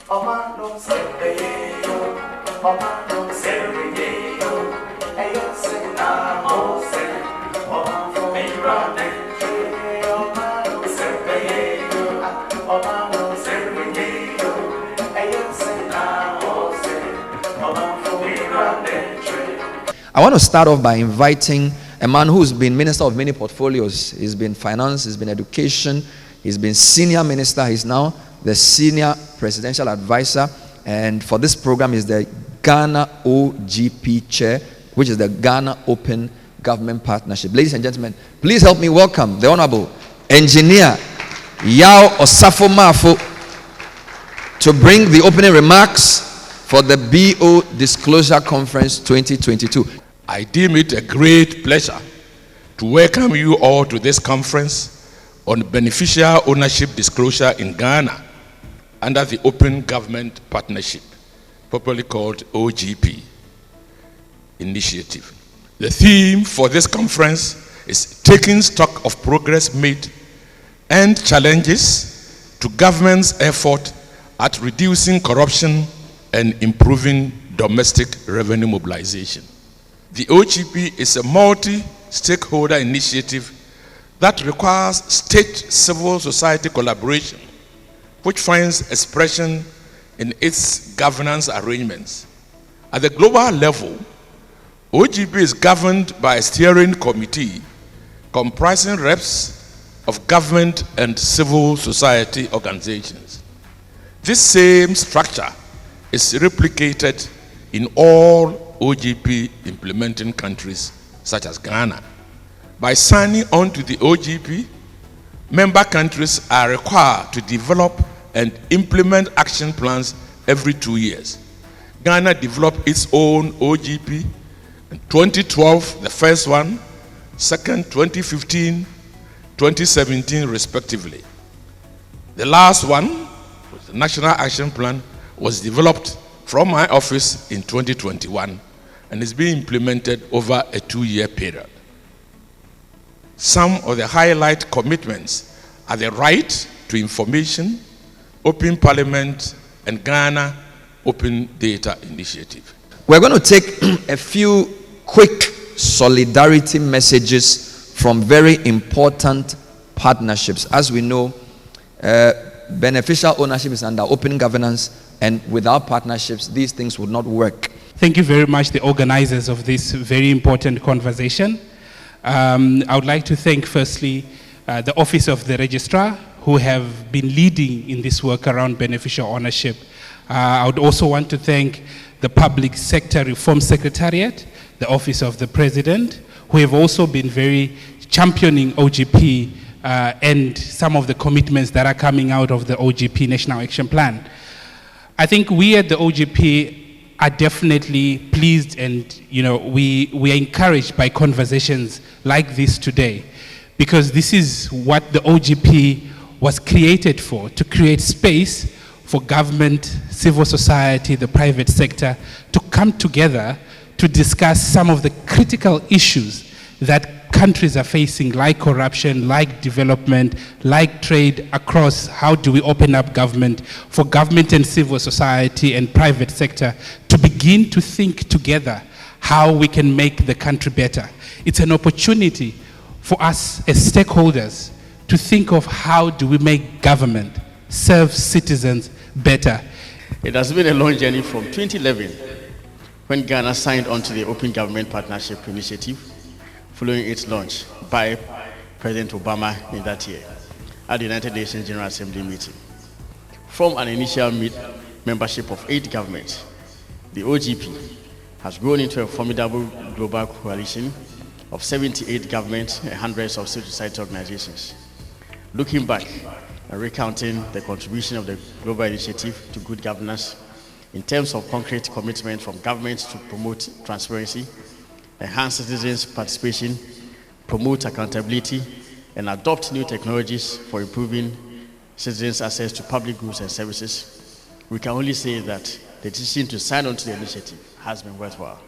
I want to start off by inviting a man who's been minister of many portfolios. He's been finance, he's been education, he's been senior minister, he's now the senior presidential advisor, and for this program is the Ghana OGP chair, which is the Ghana Open Government Partnership. Ladies and gentlemen, please help me welcome the Honorable Engineer Yao Osafo Mafo to bring the opening remarks for the BO Disclosure Conference 2022. I deem it a great pleasure to welcome you all to this conference on beneficial ownership disclosure in Ghana under the Open Government Partnership, popularly called OGP initiative. The theme for this conference is taking stock of progress made and challenges to government's effort at reducing corruption and improving domestic revenue mobilization. The OGP is a multi-stakeholder initiative that requires state civil society collaboration, which finds expression in its governance arrangements. At the global level, OGP is governed by a steering committee comprising reps of government and civil society organizations. This same structure is replicated in all OGP implementing countries such as Ghana. By signing on to the OGP, member countries are required to develop and implement action plans every 2 years. Ghana developed its own OGP in 2012, the first one, second 2015, 2017 respectively. The last one, the National Action Plan, was developed from my office in 2021 and is being implemented over a 2-year period. Some of the highlight commitments are the right to information, open parliament, and Ghana Open Data Initiative. We're going to take a few quick solidarity messages from very important partnerships. As we know, beneficial ownership is under open governance, and without partnerships, these things would not work. Thank you very much, the organizers of this very important conversation. I would like to thank, firstly, the Office of the Registrar, who have been leading in this work around beneficial ownership. I would also want to thank the Public Sector Reform Secretariat, the Office of the President, who have also been very championing OGP and some of the commitments that are coming out of the OGP National Action Plan. I think we at the OGP are definitely pleased, and we are encouraged by conversations like this today, because this is what the OGP was created for, to create space for government, civil society, the private sector to come together to discuss some of the critical issues that countries are facing, like corruption, like development, like trade, across how do we open up government for government and civil society and private sector to begin to think together how we can make the country better. It's an opportunity for us as stakeholders to think of how do we make government serve citizens better. It has been a long journey from 2011 when Ghana signed on to the Open Government Partnership Initiative, following its launch by President Obama in that year at the United Nations General Assembly meeting. From an initial membership of 8 governments, the OGP has grown into a formidable global coalition of 78 governments and hundreds of civil society organizations. Looking back and recounting the contribution of the global initiative to good governance in terms of concrete commitment from governments to promote transparency, enhance citizens' participation, promote accountability, and adopt new technologies for improving citizens' access to public goods and services, we can only say that the decision to sign on to the initiative has been worthwhile.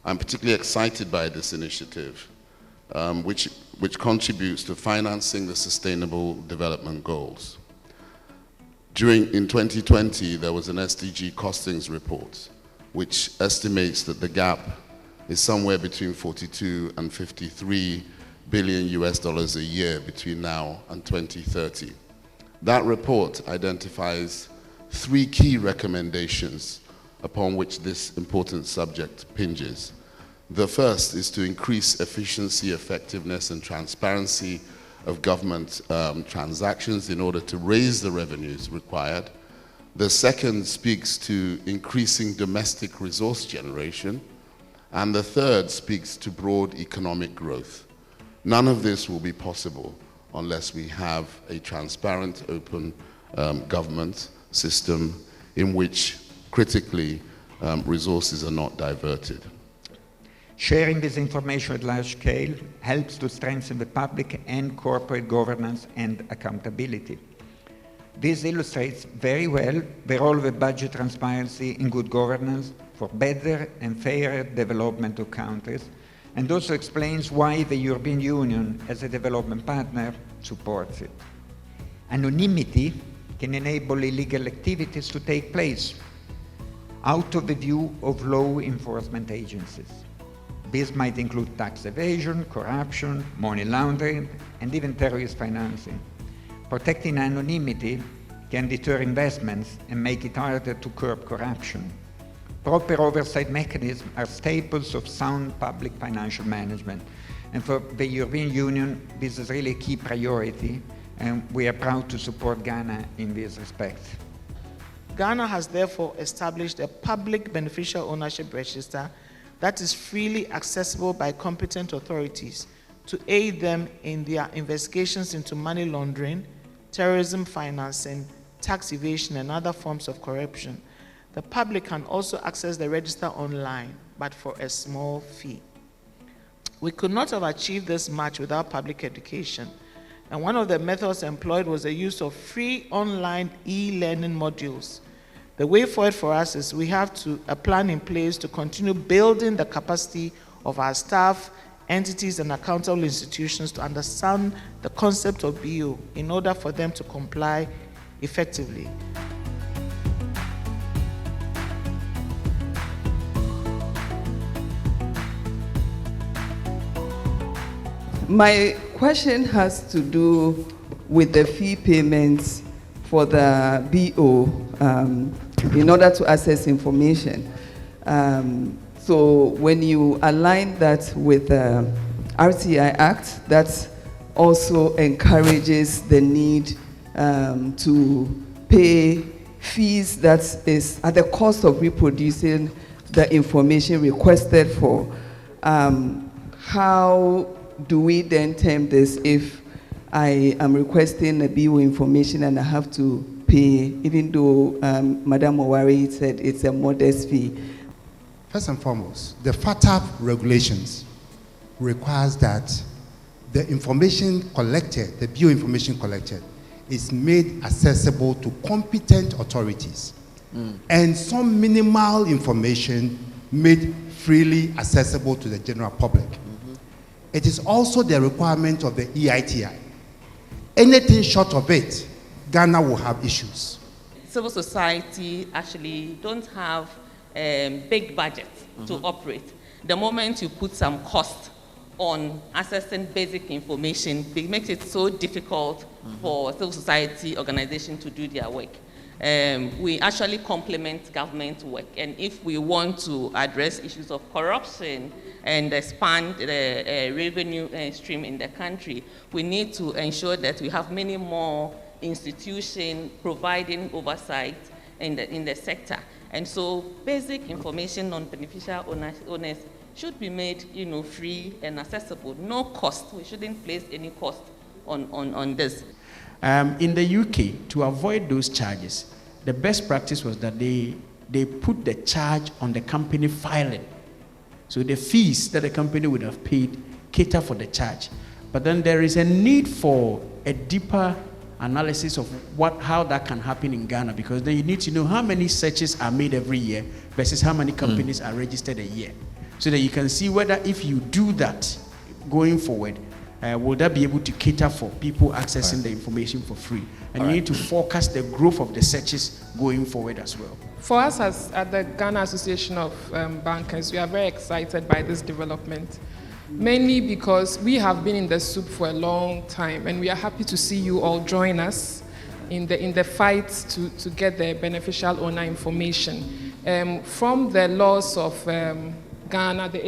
I'm particularly excited by this initiative, which contributes to financing the Sustainable Development Goals. In 2020, there was an SDG costings report, which estimates that the gap is somewhere between 42 and 53 billion US dollars a year between now and 2030. That report identifies 3 key recommendations upon which this important subject hinges. The first is to increase efficiency, effectiveness, and transparency of government transactions in order to raise the revenues required. The second speaks to increasing domestic resource generation. And the third speaks to broad economic growth. None of this will be possible unless we have a transparent, open government system in which critically resources are not diverted. Sharing this information at large scale helps to strengthen the public and corporate governance and accountability. This illustrates very well the role of budget transparency in good governance for better and fairer development of countries, and also explains why the European Union, as a development partner, supports it. Anonymity can enable illegal activities to take place out of the view of law enforcement agencies. This might include tax evasion, corruption, money laundering, and even terrorist financing. Protecting anonymity can deter investments and make it harder to curb corruption. Proper oversight mechanisms are staples of sound public financial management. And for the European Union, this is really a key priority, and we are proud to support Ghana in this respect. Ghana has therefore established a public beneficial ownership register that is freely accessible by competent authorities to aid them in their investigations into money laundering, terrorism financing, tax evasion, and other forms of corruption. The public can also access the register online, but for a small fee. We could not have achieved this much without public education, and one of the methods employed was the use of free online e-learning modules. The way forward for us is we have a plan in place to continue building the capacity of our staff, entities, and accountable institutions to understand the concept of BO in order for them to comply effectively. My question has to do with the fee payments for the BO in order to access information. So when you align that with the RTI Act, that also encourages the need to pay fees that is at the cost of reproducing the information requested for. How do we then term this if I am requesting a BO information and I have to pay, even though Madam Owari said it's a modest fee? First and foremost, the FATF regulations requires that the information collected, the BO information collected, is made accessible to competent authorities, and some minimal information made freely accessible to the general public. It is also the requirement of the EITI. Anything short of it, Ghana will have issues. Civil society actually don't have big budgets to operate. The moment you put some cost on accessing basic information, it makes it so difficult for civil society organizations to do their work. We actually complement government work, and if we want to address issues of corruption and expand the revenue stream in the country, we need to ensure that we have many more institutions providing oversight in the sector. And so basic information on beneficial owners should be made, free and accessible. No cost. We shouldn't place any cost on this. In the UK, to avoid those charges, the best practice was that they put the charge on the company filing. So the fees that the company would have paid cater for the charge. But then there is a need for a deeper analysis of how that can happen in Ghana, because then you need to know how many searches are made every year versus how many companies are registered a year. So that you can see whether if you do that going forward, will that be able to cater for people accessing the information for free? And you need to forecast the growth of the searches going forward as well. For us at the Ghana Association of Bankers, we are very excited by this development, mainly because we have been in the soup for a long time, and we are happy to see you all join us in the fight to get the beneficial owner information. From the laws of Ghana, the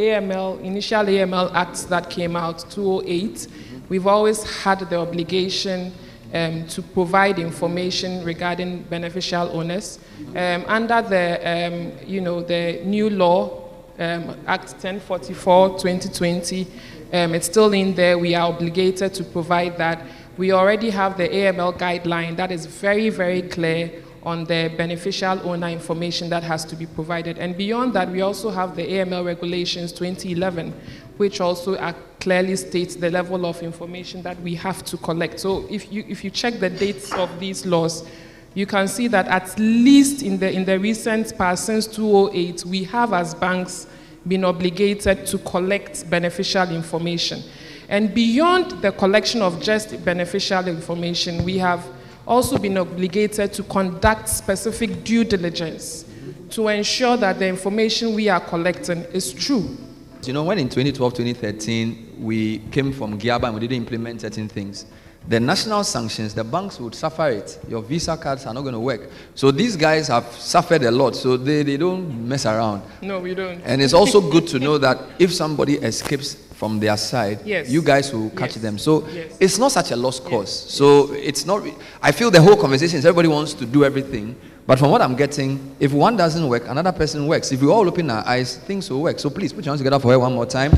initial AML Acts that came out, 2008, we've always had the obligation to provide information regarding beneficial owners. Under the, the new law, Act 1044, 2020, it's still in there. We are obligated to provide that. We already have the AML guideline that is very, very clear on the beneficial owner information that has to be provided. And beyond that, we also have the AML Regulations 2011, which also clearly states the level of information that we have to collect. So if you check the dates of these laws, you can see that at least in the recent past, since 2008, we have as banks been obligated to collect beneficial information. And beyond the collection of just beneficial information, we have also been obligated to conduct specific due diligence to ensure that the information we are collecting is true. You know, when in 2012, 2013, we came from GIABA and we didn't implement certain things, the national sanctions, the banks would suffer it. Your Visa cards are not going to work. So these guys have suffered a lot, so they don't mess around. No, we don't. And it's also good to know that if somebody escapes from their side, yes, you guys will catch them. So yes, it's not such a lost cause. So it's not, I feel the whole conversation is everybody wants to do everything. But from what I'm getting, if one doesn't work, another person works. If we all open our eyes, things will work. So please put your hands together for her one more time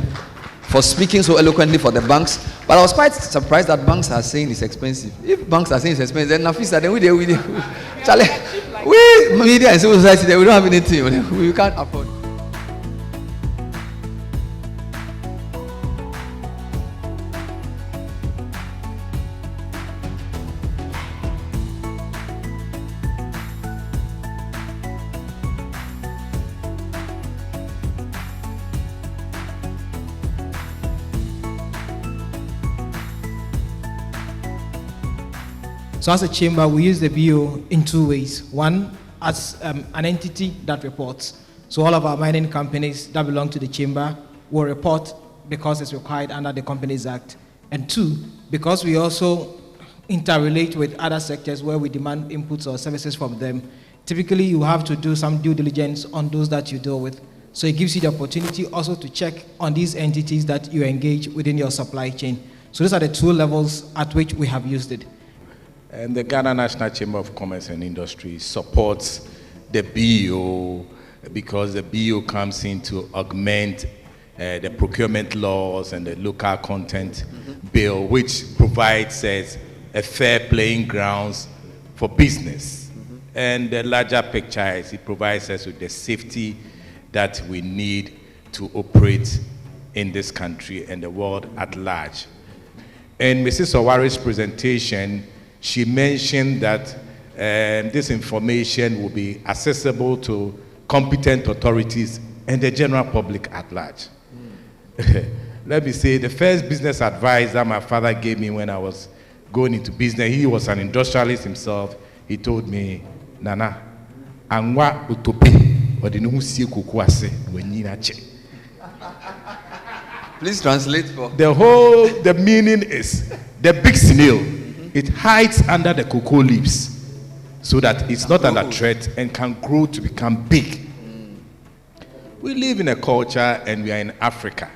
for speaking so eloquently for the banks. But I was quite surprised that banks are saying it's expensive. If banks are saying it's expensive, then Nafisa, then we Charlie, we media and civil society, we don't have anything. We can't afford. So as a chamber, we use the BO in two ways. One, as an entity that reports. So all of our mining companies that belong to the chamber will report because it's required under the Companies Act. And two, because we also interrelate with other sectors where we demand inputs or services from them, typically you have to do some due diligence on those that you deal with. So it gives you the opportunity also to check on these entities that you engage within your supply chain. So those are the two levels at which we have used it. And the Ghana National Chamber of Commerce and Industry supports the BO because the BO comes in to augment the procurement laws and the local content bill, which provides us a fair playing grounds for business. And the larger picture is it provides us with the safety that we need to operate in this country and the world at large. In Mrs. Owari's presentation, she mentioned that this information will be accessible to competent authorities and the general public at large. Let me say, the first business advice that my father gave me when I was going into business, he was an industrialist himself. He told me, Nana, angwa utopi odinusi kukuase wenyinache. Please translate for. The meaning is the big snail. It hides under the cocoa leaves so that it's not under threat and can grow to become big. We live in a culture and we are in Africa.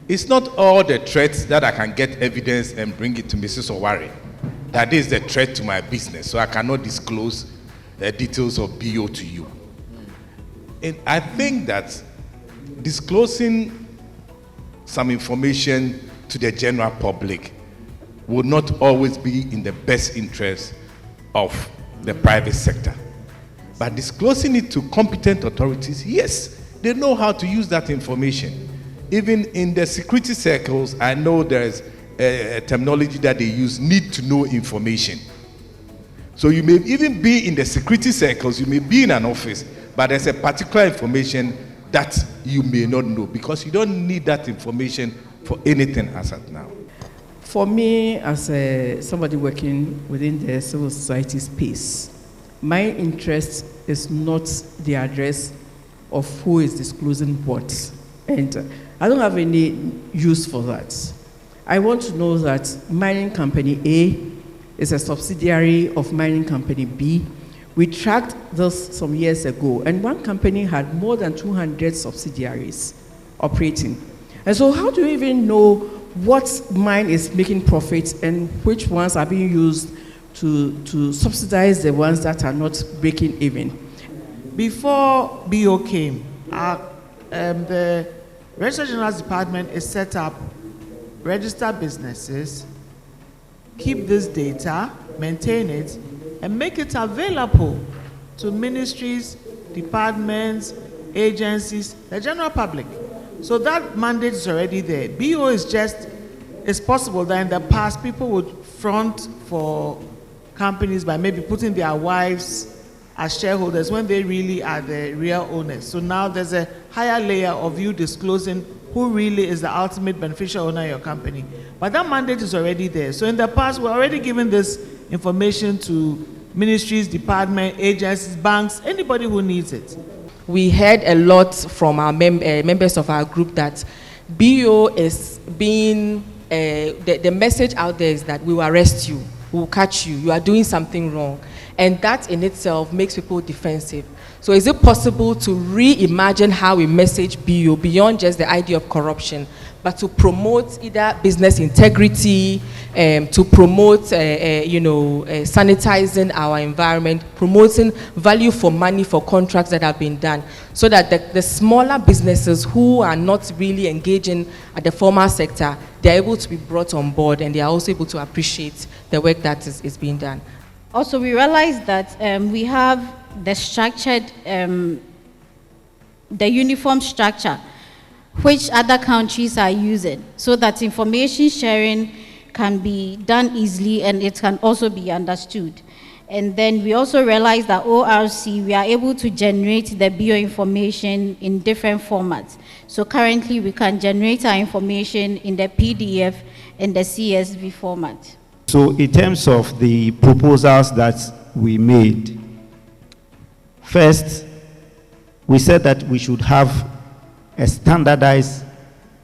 It's not all the threats that I can get evidence and bring it to Mrs. Owari. That is the threat to my business, so I cannot disclose the details of BO to you. And I think that disclosing some information to the general public would not always be in the best interest of the private sector. But disclosing it to competent authorities, yes, they know how to use that information. Even in the security circles, I know there's a terminology that they use, need to know information. So you may even be in the security circles, you may be in an office, but there's a particular information that you may not know because you don't need that information for anything as at now. For me, as somebody working within the civil society space, my interest is not the address of who is disclosing what. And I don't have any use for that. I want to know that mining company A is a subsidiary of mining company B. We tracked this some years ago, and one company had more than 200 subsidiaries operating. And so how do you even know what mine is making profits and which ones are being used to subsidize the ones that are not breaking even? Before BO came, the Registrar General's Department is set up, register businesses, keep this data, maintain it, and make it available to ministries, departments, agencies, the general public. So that mandate is already there. BO is just, it's possible that in the past people would front for companies by maybe putting their wives as shareholders when they really are the real owners. So now there's a higher layer of you disclosing who really is the ultimate beneficial owner of your company. But that mandate is already there. So in the past, we're already giving this information to ministries, departments, agencies, banks, anybody who needs it. We heard a lot from our members of our group that BO is being, the message out there is that we will arrest you, we will catch you, you are doing something wrong. And that in itself makes people defensive. So is it possible to reimagine how we message BO beyond just the idea of corruption, but to promote either business integrity, to promote, sanitizing our environment, promoting value for money for contracts that have been done, so that the smaller businesses who are not really engaging at the formal sector, they're able to be brought on board and they are also able to appreciate the work that is being done. Also, we realized that we have the structured, the uniform structure, which other countries are using, so that information sharing can be done easily and it can also be understood. And then we also realized that ORC, we are able to generate the BO information in different formats. So currently we can generate our information in the PDF and the CSV format. So in terms of the proposals that we made, first, we said that we should have a standardized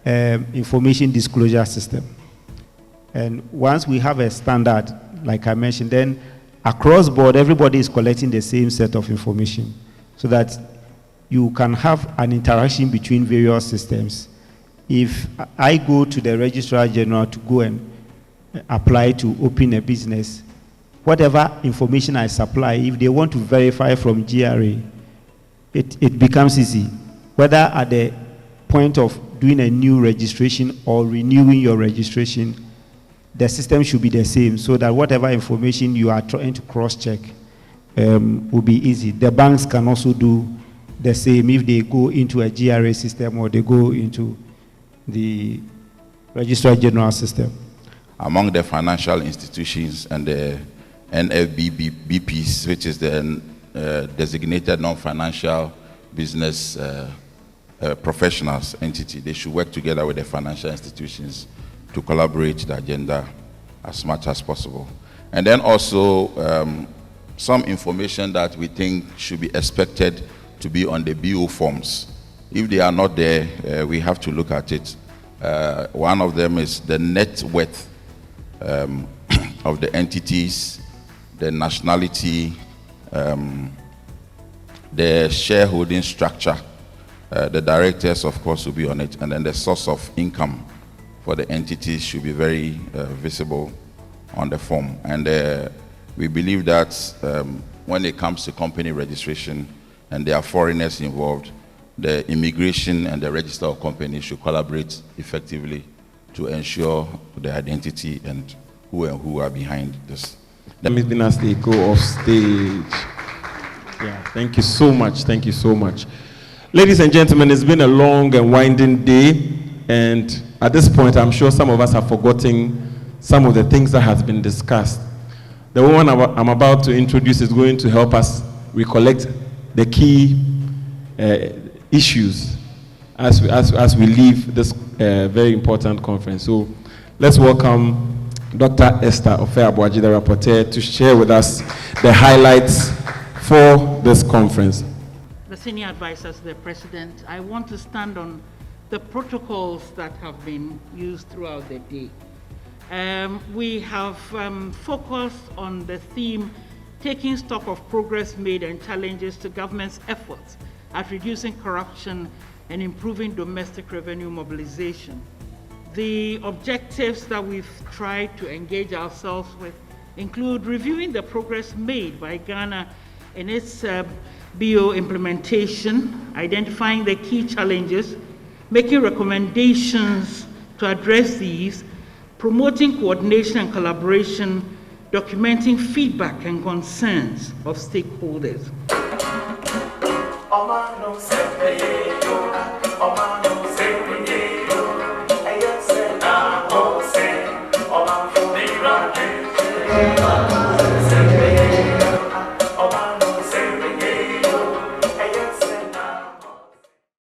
information disclosure system. And once we have a standard, like I mentioned, then across board, everybody is collecting the same set of information so that you can have an interaction between various systems. If I go to the Registrar General to go and apply to open a business, whatever information I supply, if they want to verify from GRA, it becomes easy. Whether at the point of doing a new registration or renewing your registration, the system should be the same so that whatever information you are trying to cross-check will be easy. The banks can also do the same if they go into a GRA system or they go into the Registrar General system. Among the financial institutions and the NFBPs, which is the designated non-financial business professionals entity, they should work together with the financial institutions to collaborate the agenda as much as possible. And then also some information that we think should be expected to be on the BO forms. If they are not there, we have to look at it. One of them is the net worth of the entities, the nationality, the shareholding structure. The directors, of course, will be on it, and then the source of income for the entities should be very visible on the form. And we believe that when it comes to company registration and there are foreigners involved, the immigration and the register of companies should collaborate effectively to ensure the identity and who are behind this. Ms. Dynasty, go off stage. Yeah, thank you so much. Thank you so much. Ladies and gentlemen, it's been a long and winding day, and at this point, I'm sure some of us have forgotten some of the things that has been discussed. The woman I'm about to introduce is going to help us recollect the key issues as we leave this very important conference. So let's welcome Dr. Esther Ofe-Aboagye, the rapporteur, to share with us the highlights for this conference. The senior advisor to the president, I want to stand on the protocols that have been used throughout the day. We have focused on the theme, taking stock of progress made and challenges to government's efforts at reducing corruption and improving domestic revenue mobilization. The objectives that we've tried to engage ourselves with include reviewing the progress made by Ghana in its BO implementation, identifying the key challenges, making recommendations to address these, promoting coordination and collaboration, documenting feedback and concerns of stakeholders.